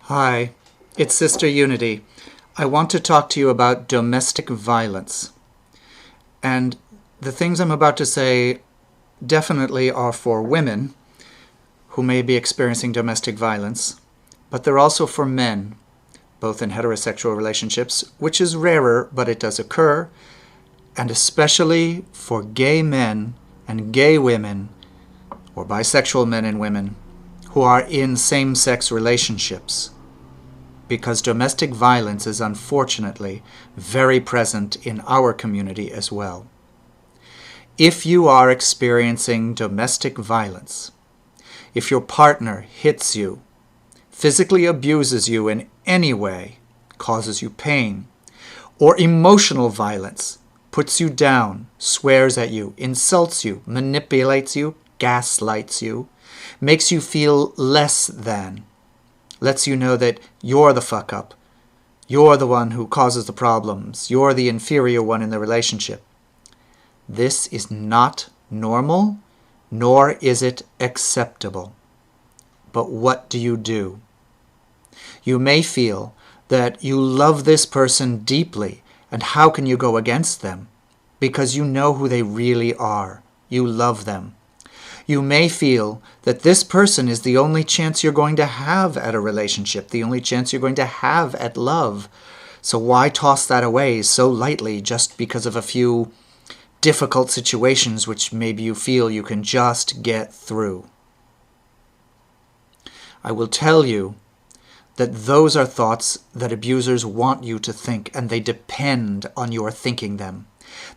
Hi, it's Sister Unity. I want to talk to you about domestic violence. And the things I'm about to say definitely are for women who may be experiencing domestic violence, but they're also for men, both in heterosexual relationships, which is rarer, but it does occur, and especially for gay men and gay women, or bisexual men and women, who are in same-sex relationships. Because domestic violence is unfortunately very present in our community as well. If you are experiencing domestic violence, if your partner hits you, physically abuses you in any way, causes you pain, or emotional violence, puts you down, swears at you, insults you, manipulates you, gaslights you, makes you feel less than, lets you know that you're the fuck up, you're the one who causes the problems, you're the inferior one in the relationship. This is not normal, nor is it acceptable. But what do you do? You may feel that you love this person deeply, and how can you go against them? Because you know who they really are. You love them. You may feel that this person is the only chance you're going to have at a relationship, the only chance you're going to have at love. So why toss that away so lightly just because of a few difficult situations which maybe you feel you can just get through? I will tell you that those are thoughts that abusers want you to think, and they depend on your thinking them.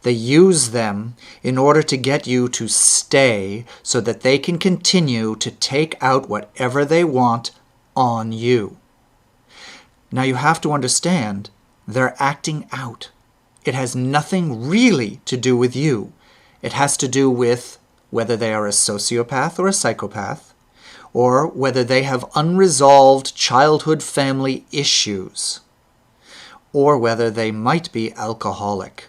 They use them in order to get you to stay so that they can continue to take out whatever they want on you. Now you have to understand, they're acting out. It has nothing really to do with you. It has to do with whether they are a sociopath or a psychopath, or whether they have unresolved childhood family issues, or whether they might be alcoholic,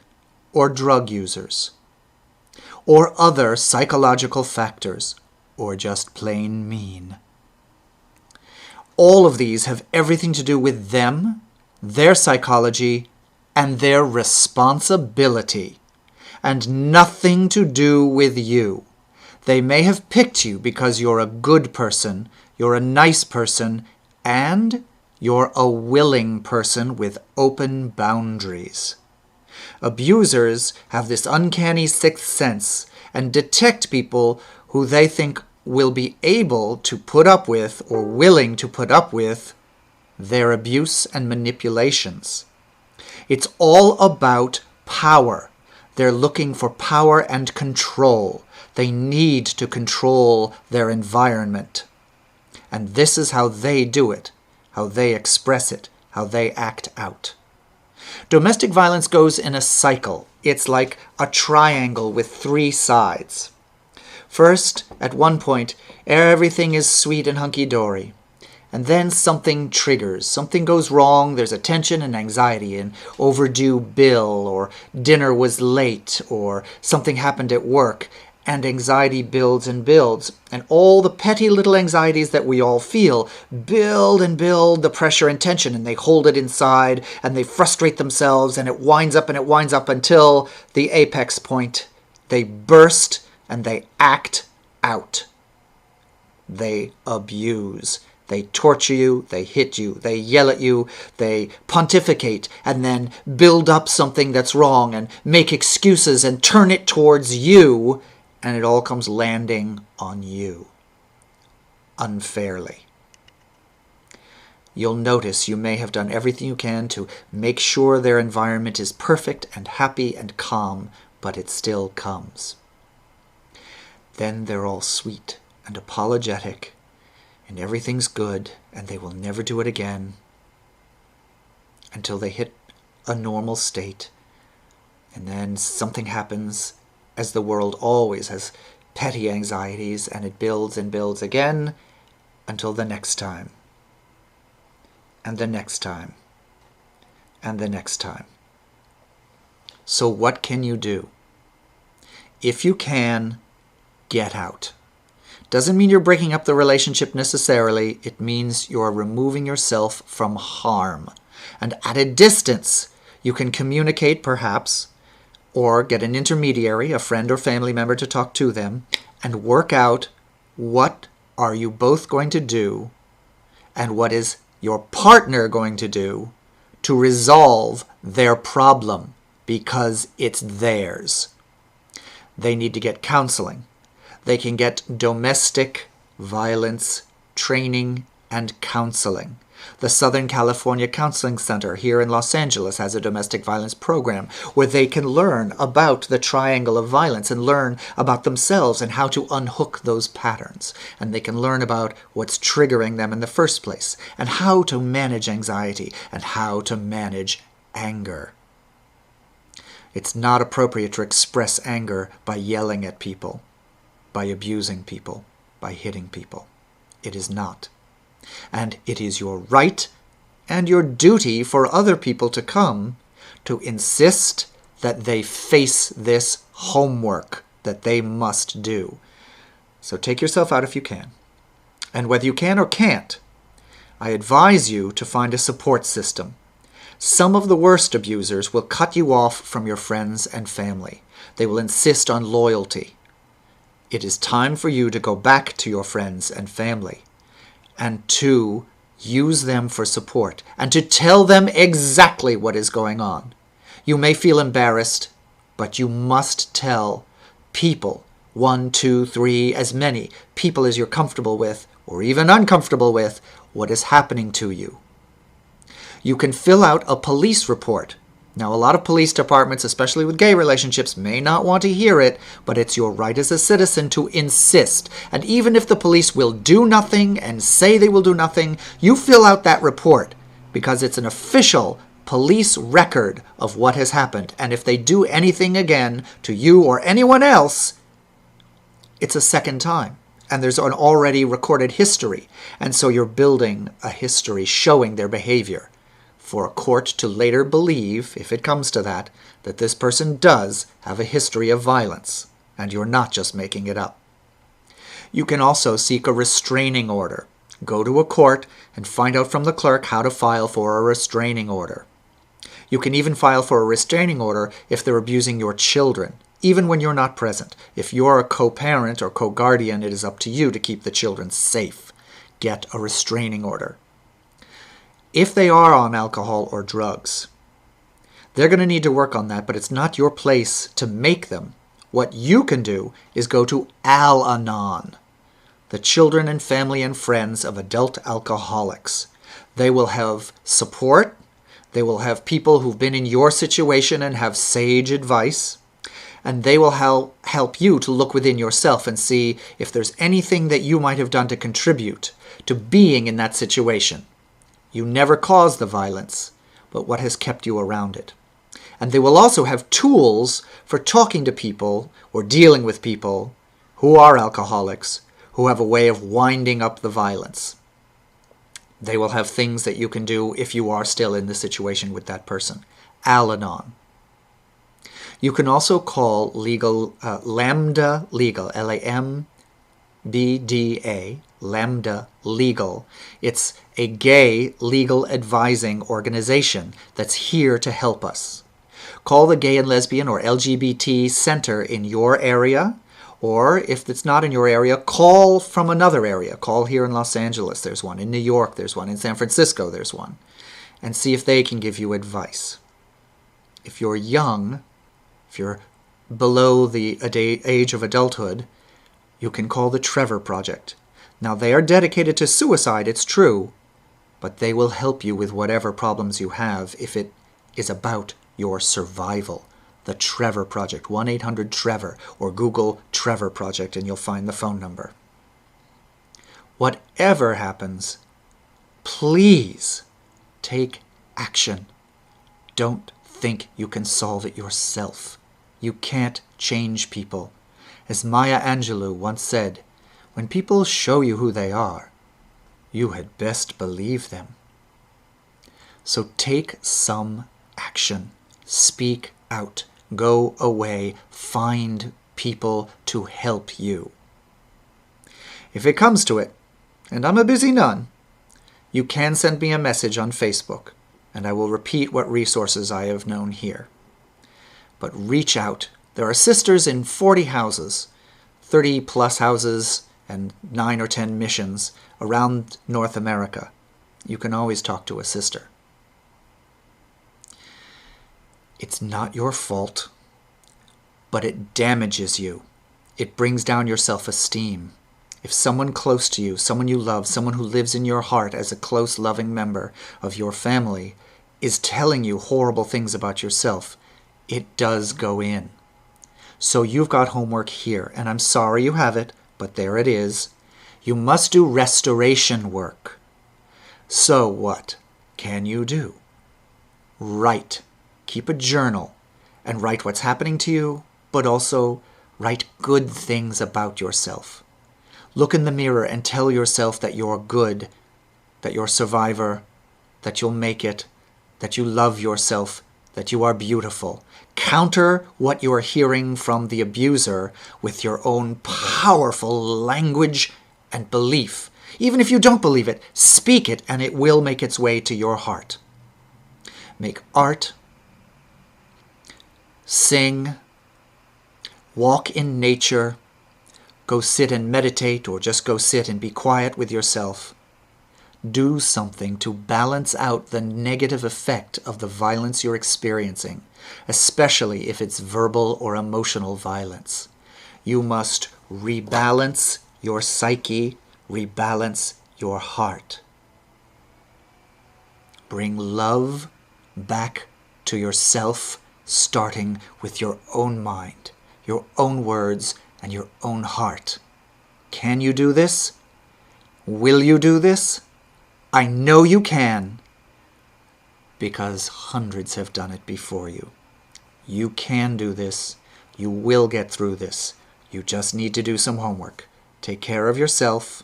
or drug users, or other psychological factors, or just plain mean. All of these have everything to do with them, their psychology, and their responsibility, and nothing to do with you. They may have picked you because you're a good person, you're a nice person, and you're a willing person with open boundaries. Abusers have this uncanny sixth sense and detect people who they think will be able to put up with or willing to put up with their abuse and manipulations. It's all about power. They're looking for power and control. They need to control their environment. And this is how they do it, how they express it, how they act out. Domestic violence goes in a cycle. It's like a triangle with three sides. First, at one point, everything is sweet and hunky-dory. And then something triggers. Something goes wrong. There's a tension and anxiety, an overdue bill, or dinner was late, or something happened at work. And anxiety builds and builds. And all the petty little anxieties that we all feel build and build the pressure and tension, and they hold it inside, and they frustrate themselves, and it winds up until the apex point. They burst, and they act out. They abuse. They torture you, they hit you, they yell at you, they pontificate, and then build up something that's wrong, and make excuses, and turn it towards you, and it all comes landing on you. Unfairly. You'll notice you may have done everything you can to make sure their environment is perfect and happy and calm, but it still comes. Then they're all sweet and apologetic, and everything's good, and they will never do it again until they hit a normal state. And then something happens, as the world always has petty anxieties, and it builds and builds again until the next time, and the next time, and the next time. So what can you do? If you can, get out. Doesn't mean you're breaking up the relationship necessarily. It means you're removing yourself from harm. And at a distance, you can communicate perhaps, or get an intermediary, a friend or family member, to talk to them and work out what are you both going to do and what is your partner going to do to resolve their problem, because it's theirs. They need to get counseling. They can get domestic violence training and counseling. The Southern California Counseling Center here in Los Angeles has a domestic violence program where they can learn about the triangle of violence and learn about themselves and how to unhook those patterns. And they can learn about what's triggering them in the first place and how to manage anxiety and how to manage anger. It's not appropriate to express anger by yelling at people, by abusing people, by hitting people. It is not. And it is your right and your duty for other people to come to insist that they face this homework that they must do. So take yourself out if you can. And whether you can or can't, I advise you to find a support system. Some of the worst abusers will cut you off from your friends and family. They will insist on loyalty. It is time for you to go back to your friends and family and to use them for support and to tell them exactly what is going on. You may feel embarrassed, but you must tell people, 1, 2, 3, as many people as you're comfortable with or even uncomfortable with, what is happening to you. You can fill out a police report. Now, a lot of police departments, especially with gay relationships, may not want to hear it, but it's your right as a citizen to insist. And even if the police will do nothing and say they will do nothing, you fill out that report because it's an official police record of what has happened. And if they do anything again to you or anyone else, it's a second time. And there's an already recorded history. And so you're building a history showing their behavior for a court to later believe, if it comes to that this person does have a history of violence, and you're not just making it up. You can also seek a restraining order. Go to a court and find out from the clerk how to file for a restraining order. You can even file for a restraining order if they're abusing your children, even when you're not present. If you're a co-parent or co-guardian, it is up to you to keep the children safe. Get a restraining order. If they are on alcohol or drugs, they're going to need to work on that, but it's not your place to make them. What you can do is go to Al-Anon, the children and family and friends of adult alcoholics. They will have support. They will have people who've been in your situation and have sage advice. And they will help you to look within yourself and see if there's anything that you might have done to contribute to being in that situation. You never caused the violence, but what has kept you around it. And they will also have tools for talking to people or dealing with people who are alcoholics, who have a way of winding up the violence. They will have things that you can do if you are still in the situation with that person. Al-Anon. You can also call Lambda Legal, Lambda, Lambda Legal. It's a gay legal advising organization that's here to help us. Call the Gay and Lesbian or LGBT Center in your area, or if it's not in your area, call from another area. Call here in Los Angeles, there's one. In New York, there's one. In San Francisco, there's one. And see if they can give you advice. If you're young, if you're below the age of adulthood, you can call the Trevor Project. Now, they are dedicated to suicide, it's true, but they will help you with whatever problems you have if it is about your survival. The Trevor Project, 1-800-TREVOR, or Google Trevor Project and you'll find the phone number. Whatever happens, please take action. Don't think you can solve it yourself. You can't change people. As Maya Angelou once said, when people show you who they are, you had best believe them. So take some action. Speak out. Go away. Find people to help you. If it comes to it, and I'm a busy nun, you can send me a message on Facebook, and I will repeat what resources I have known here. But reach out. There are sisters in 40 houses, 30 plus houses, and 9 or 10 missions around North America. You can always talk to a sister. It's not your fault, but it damages you. It brings down your self-esteem. If someone close to you, someone you love, someone who lives in your heart as a close, loving member of your family is telling you horrible things about yourself, it does go in. So you've got homework here, and I'm sorry you have it, but there it is. You must do restoration work. So what can you do? Write. Keep a journal and write what's happening to you, but also write good things about yourself. Look in the mirror and tell yourself that you're good, that you're a survivor, that you'll make it, that you love yourself, that you are beautiful. Counter what you're hearing from the abuser with your own powerful language and belief. Even if you don't believe it, speak it and it will make its way to your heart. Make art, sing, walk in nature, go sit and meditate, or just go sit and be quiet with yourself. Do something to balance out the negative effect of the violence you're experiencing, especially if it's verbal or emotional violence. You must rebalance your psyche, rebalance your heart. Bring love back to yourself, starting with your own mind, your own words, and your own heart. Can you do this? Will you do this? I know you can, because hundreds have done it before you. You can do this. You will get through this. You just need to do some homework. Take care of yourself.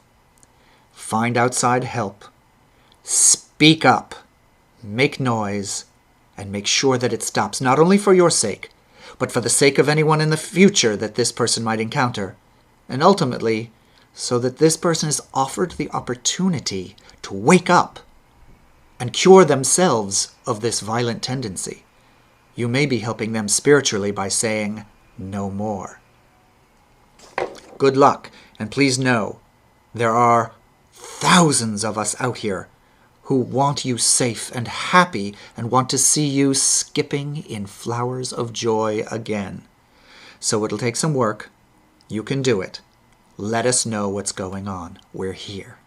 Find outside help. Speak up. Make noise. And make sure that it stops, not only for your sake, but for the sake of anyone in the future that this person might encounter. And ultimately, so that this person is offered the opportunity to wake up and cure themselves of this violent tendency. You may be helping them spiritually by saying, no more. Good luck, and please know, there are thousands of us out here who want you safe and happy and want to see you skipping in flowers of joy again. So it'll take some work. You can do it. Let us know what's going on. We're here.